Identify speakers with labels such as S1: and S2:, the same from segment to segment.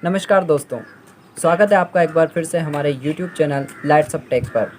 S1: नमस्कार दोस्तों, स्वागत है आपका एक बार फिर से हमारे YouTube channel Lights Up Tech पर।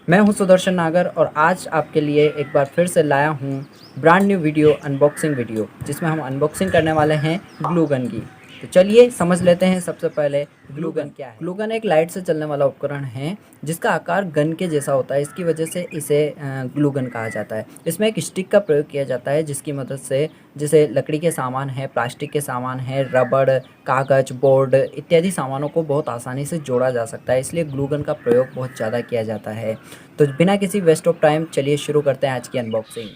S1: मैं हूं सुदर्शन नागर और आज आपके लिए एक बार फिर से लाया हूं brand new video unboxing video, जिसमें हम अनबॉक्सिंग करने वाले हैं ग्लू गन की। तो चलिए समझ लेते हैं सबसे पहले ग्लू गन क्या है। ग्लू गन एक लाइट से चलने वाला उपकरण है जिसका आकार गन के जैसा होता है। इसकी वजह से इसे ग्लू गन कहा जाता है। इसमें एक स्टिक का प्रयोग किया जाता है जिसकी मदद से जैसे लकड़ी के सामान है, प्लास्टिक के सामान है, रबड़, कागज, बोर्ड इत्यादि सामानों को बहुत आसानी से जोड़ा जा सकता है। इसलिए ग्लू गन का प्रयोग बहुत ज़्यादा किया जाता है। तो बिना किसी वेस्ट ऑफ टाइम चलिए शुरू करते हैं आज की अनबॉक्सिंग।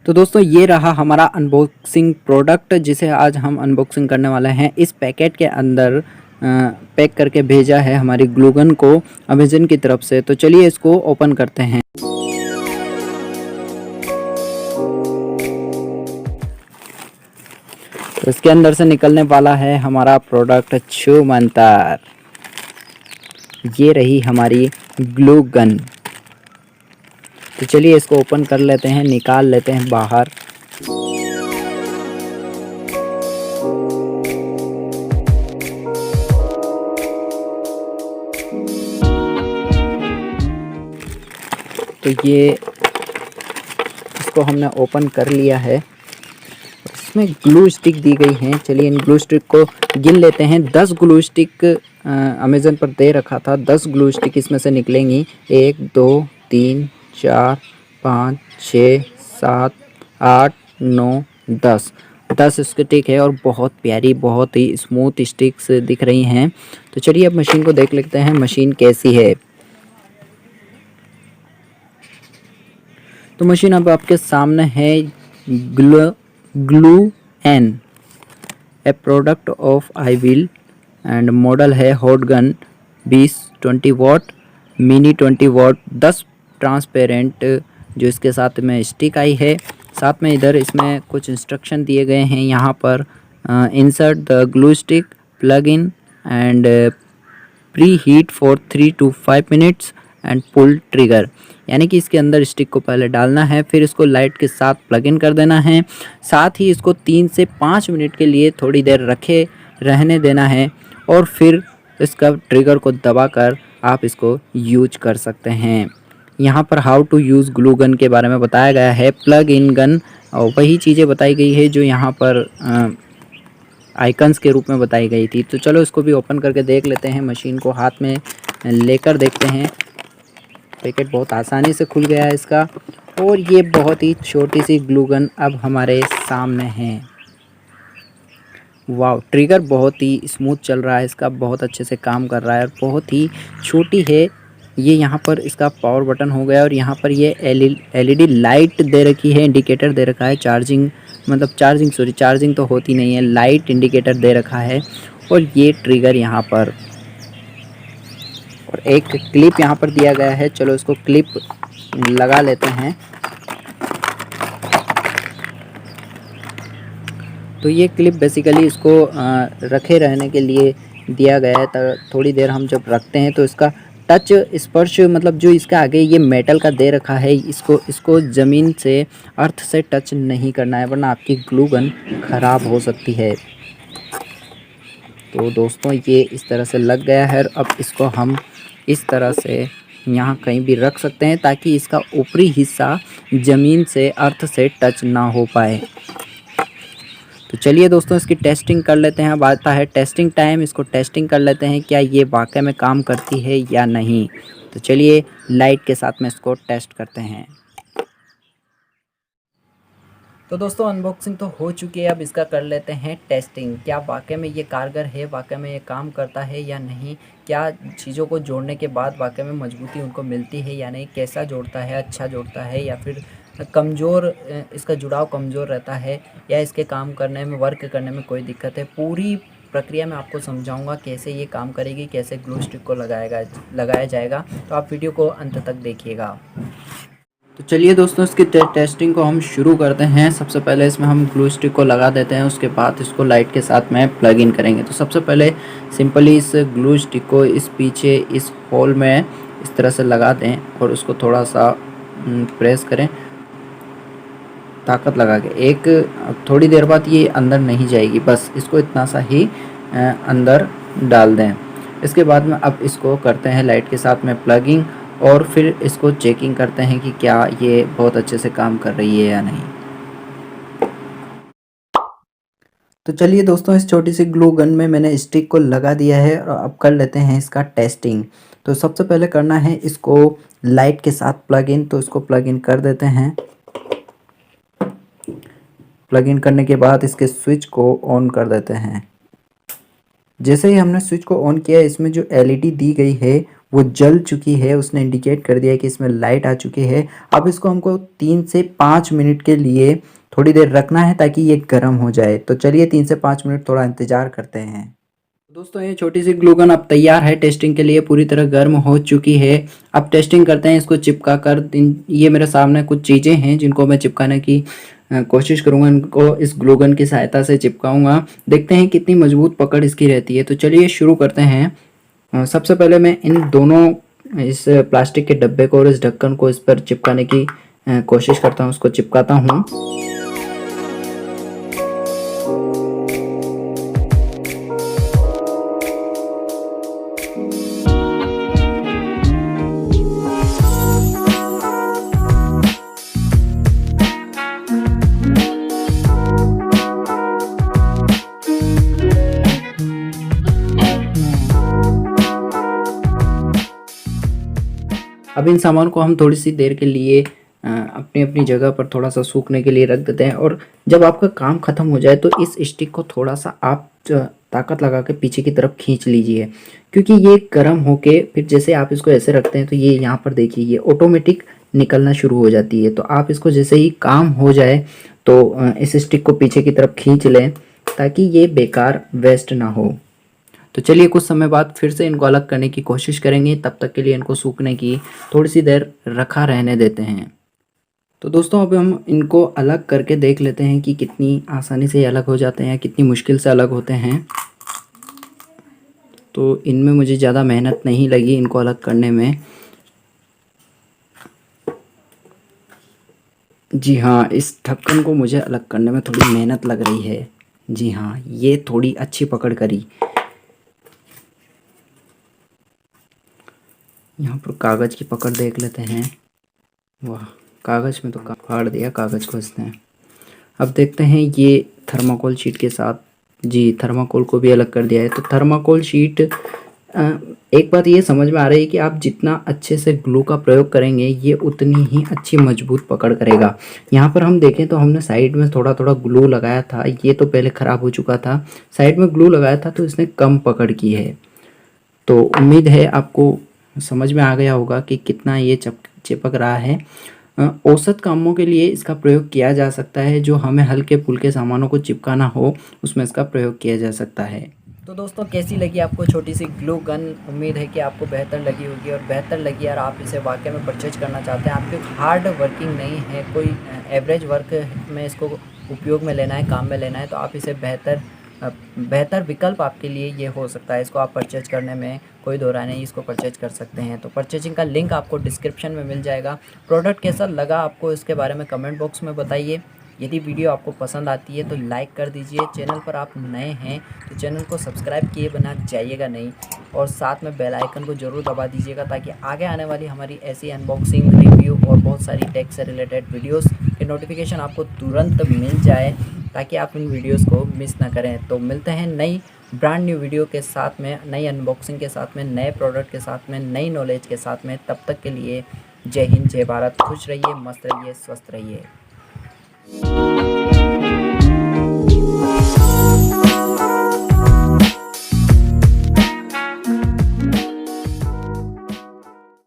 S1: तो दोस्तों ये रहा हमारा अनबॉक्सिंग प्रोडक्ट जिसे आज हम अनबॉक्सिंग करने वाले हैं। इस पैकेट के अंदर पैक करके भेजा है हमारी ग्लू गन को अमेज़न की तरफ से। तो चलिए इसको ओपन करते हैं। तो इसके अंदर से निकलने वाला है हमारा प्रोडक्ट छू मंतर। ये रही हमारी ग्लू गन। तो चलिए इसको ओपन कर लेते हैं, निकाल लेते हैं बाहर। तो ये इसको हमने ओपन कर लिया है। इसमें ग्लू स्टिक दी गई हैं। चलिए इन ग्लू स्टिक को गिन लेते हैं। 10 ग्लू स्टिक अमेज़न पर दे रखा था। 10 ग्लू स्टिक इसमें से निकलेंगी। 1 2 3 4 5 6 7 8 9 10 10 स्टिक है और बहुत प्यारी, बहुत ही स्मूथ स्टिक्स दिख रही हैं। तो चलिए अब मशीन को देख लेते हैं, मशीन कैसी है। तो मशीन अब आपके सामने है। Glue an a product of I will and model है hot gun 20 watt mini 20 watt 10 transparent जो इसके साथ में स्टिक आई है। साथ में इधर इसमें कुछ इंस्ट्रक्शन दिए गए हैं। यहाँ पर insert the glue stick, plug in and preheat for 3 to 5 minutes and pull trigger, यानी कि इसके अंदर स्टिक को पहले डालना है, फिर इसको लाइट के साथ प्लग इन कर देना है। साथ ही इसको 3 से 5 मिनट के लिए थोड़ी देर रहने देना है और फिर इसका ट्रिगर को दबाकर आप इसको यूज कर सकते हैं। यहाँ पर how to use glue gun के बारे में बताया गया है। प्लग इन गन और वही चीज़ें बताई गई है जो यहाँ पर आइकन्स के रूप में बताई गई थी। तो चलो इसको भी ओपन करके देख लेते हैं। मशीन को हाथ में लेकर देखते हैं। पैकेट बहुत आसानी से खुल गया है इसका और ये बहुत ही छोटी सी ग्लू गन अब हमारे सामने है। वाव, ट्रिगर बहुत ही स्मूथ चल रहा है इसका, बहुत अच्छे से काम कर रहा है और बहुत ही छोटी है ये। यहाँ पर इसका पावर बटन हो गया और यहाँ पर ये एलईडी लाइट दे रखी है, इंडिकेटर दे रखा है। चार्जिंग तो होती नहीं है, लाइट इंडिकेटर दे रखा है और ये ट्रिगर यहाँ पर और एक क्लिप यहाँ पर दिया गया है। चलो इसको क्लिप लगा लेते हैं। तो ये क्लिप बेसिकली इसको रखे रहने के लिए दिया गया है। तो थोड़ी देर हम जब रखते हैं तो इसका टच स्पर्श, मतलब जो इसका आगे ये मेटल का दे रखा है, इसको ज़मीन से, अर्थ से टच नहीं करना है वरना आपकी ग्लू गन ख़राब हो सकती है। तो दोस्तों ये इस तरह से लग गया है। अब इसको हम इस तरह से यहाँ कहीं भी रख सकते हैं ताकि इसका ऊपरी हिस्सा ज़मीन से, अर्थ से टच ना हो पाए। तो चलिए दोस्तों इसकी टेस्टिंग कर लेते हैं। अब आता है टेस्टिंग टाइम। इसको टेस्टिंग कर लेते हैं क्या ये वाकई में काम करती है या नहीं। तो चलिए लाइट के साथ में इसको टेस्ट करते हैं। तो दोस्तों अनबॉक्सिंग तो हो चुकी है, अब इसका कर लेते हैं टेस्टिंग। क्या वाकई में ये कारगर है, वाकई में ये काम करता है या नहीं, क्या चीज़ों को जोड़ने के बाद वाकई में मजबूती उनको मिलती है या नहीं, कैसा जोड़ता है, अच्छा जोड़ता है या फिर कमज़ोर, इसका जुड़ाव कमज़ोर रहता है या इसके काम करने में, वर्क करने में कोई दिक्कत है। पूरी प्रक्रिया में आपको समझाऊंगा कैसे ये काम करेगी, कैसे ग्लू स्टिक को लगाया जाएगा। तो आप वीडियो को अंत तक देखिएगा। तो चलिए दोस्तों इसकी टेस्टिंग को हम शुरू करते हैं। सबसे पहले इसमें हम ग्लू स्टिक को लगा देते हैं, उसके बाद इसको लाइट के साथ में प्लग इन करेंगे। तो सबसे पहले सिंपली इस ग्लू स्टिक को इस पीछे इस होल में इस तरह से लगा दें और उसको थोड़ा सा प्रेस करें ताकत लगा के एक थोड़ी देर बाद ये अंदर नहीं जाएगी, बस इसको इतना सा ही अंदर डाल दें। इसके बाद में अब इसको करते हैं लाइट के साथ में प्लगिंग और फिर इसको चेकिंग करते हैं कि क्या ये बहुत अच्छे से काम कर रही है या नहीं। तो चलिए दोस्तों, इस छोटी सी ग्लू गन में मैंने स्टिक को लगा दिया है और अब कर लेते हैं इसका टेस्टिंग। तो सबसे पहले करना है इसको लाइट के साथ प्लग इन, तो इसको प्लग इन कर देते हैं। प्लग इन करने के बाद इसके स्विच को ऑन कर देते हैं। जैसे ही हमने स्विच को ऑन किया, इसमें जो एलईडी दी गई है वो जल चुकी है, उसने इंडिकेट कर दिया है कि इसमें लाइट आ चुकी है। अब इसको हमको 3 से 5 मिनट के लिए थोड़ी देर रखना है ताकि ये गर्म हो जाए। तो चलिए 3 से 5 मिनट थोड़ा इंतज़ार करते हैं। दोस्तों, ये छोटी सी ग्लू गन अब तैयार है टेस्टिंग के लिए, पूरी तरह गर्म हो चुकी है। अब टेस्टिंग करते हैं इसको चिपका कर। ये मेरे सामने कुछ चीज़ें हैं जिनको मैं चिपकाने की कोशिश करूँगा, इनको इस ग्लू गन की सहायता से चिपकाऊँगा। देखते हैं कितनी मजबूत पकड़ इसकी रहती है। तो चलिए शुरू करते हैं। सबसे पहले मैं इन दोनों इस प्लास्टिक के डब्बे को और इस ढक्कन को इस पर चिपकाने की कोशिश करता हूँ, उसको चिपकाता हूँ। अब इन सामान को हम थोड़ी सी देर के लिए अपनी अपनी जगह पर थोड़ा सा सूखने के लिए रख देते हैं। और जब आपका काम ख़त्म हो जाए तो इस स्टिक को थोड़ा सा आप ताकत लगा के पीछे की तरफ खींच लीजिए, क्योंकि ये गर्म होके फिर जैसे आप इसको ऐसे रखते हैं तो ये यहाँ पर देखिए ये ऑटोमेटिक निकलना शुरू हो जाती है। तो आप इसको जैसे ही काम हो जाए तो इस स्टिक को पीछे की तरफ खींच लें ताकि ये बेकार वेस्ट ना हो। तो चलिए कुछ समय बाद फिर से इनको अलग करने की कोशिश करेंगे, तब तक के लिए इनको सूखने की थोड़ी सी देर रखा रहने देते हैं। तो दोस्तों, अब हम इनको अलग करके देख लेते हैं कि कितनी आसानी से ये अलग हो जाते हैं, कितनी मुश्किल से अलग होते हैं। तो इनमें मुझे ज़्यादा मेहनत नहीं लगी इनको अलग करने में। जी हाँ, इस ढक्कन को मुझे अलग करने में थोड़ी मेहनत लग रही है। जी हाँ, ये थोड़ी अच्छी पकड़ करी। यहाँ पर कागज़ की पकड़ देख लेते हैं। वाह, कागज़ में तो फाड़ दिया कागज़ को इसने। अब देखते हैं ये थर्माकोल शीट के साथ। जी, थर्माकोल को भी अलग कर दिया है। तो थर्माकोल शीट, एक बात ये समझ में आ रही है कि आप जितना अच्छे से ग्लू का प्रयोग करेंगे ये उतनी ही अच्छी मजबूत पकड़ करेगा। यहाँ पर हम देखें तो हमने साइड में थोड़ा थोड़ा ग्लू लगाया था, ये तो पहले ख़राब हो चुका था। साइड में ग्लू लगाया था तो इसने कम पकड़ की है। तो उम्मीद है आपको समझ में आ गया होगा कि कितना ये चिपक रहा है। औसत कामों के लिए इसका प्रयोग किया जा सकता है, जो हमें हल्के फुल्के सामानों को चिपकाना हो उसमें इसका प्रयोग किया जा सकता है। तो दोस्तों, कैसी लगी आपको छोटी सी ग्लू गन? उम्मीद है कि आपको बेहतर लगी होगी, और बेहतर लगी और आप इसे वाकई में परचेज करना चाहते हैं। आपके हार्ड वर्किंग नहीं है, कोई एवरेज वर्क में इसको उपयोग में लेना है, काम में लेना है, तो आप इसे बेहतर विकल्प आपके लिए ये हो सकता है। इसको आप परचेज करने में कोई दो राय नहीं, इसको परचेज कर सकते हैं। तो परचेजिंग का लिंक आपको डिस्क्रिप्शन में मिल जाएगा। प्रोडक्ट कैसा लगा आपको इसके बारे में कमेंट बॉक्स में बताइए। यदि वीडियो आपको पसंद आती है तो लाइक कर दीजिए। चैनल पर आप नए हैं तो चैनल को सब्सक्राइब किए बिना जाइएगा नहीं, और साथ में बेल आइकन को ज़रूर दबा दीजिएगा ताकि आगे आने वाली हमारी ऐसी अनबॉक्सिंग, रिव्यू और बहुत सारी टेक से रिलेटेड वीडियोस के नोटिफिकेशन आपको तुरंत मिल जाए, ताकि आप इन वीडियोस को मिस ना करें। तो मिलते हैं नई ब्रांड न्यू वीडियो के साथ में, नई अनबॉक्सिंग के साथ में, नए प्रोडक्ट के साथ में, नई नॉलेज के साथ में। तब तक के लिए जय हिंद, जय भारत। खुश रहिए, मस्त रहिए, स्वस्थ रहिए।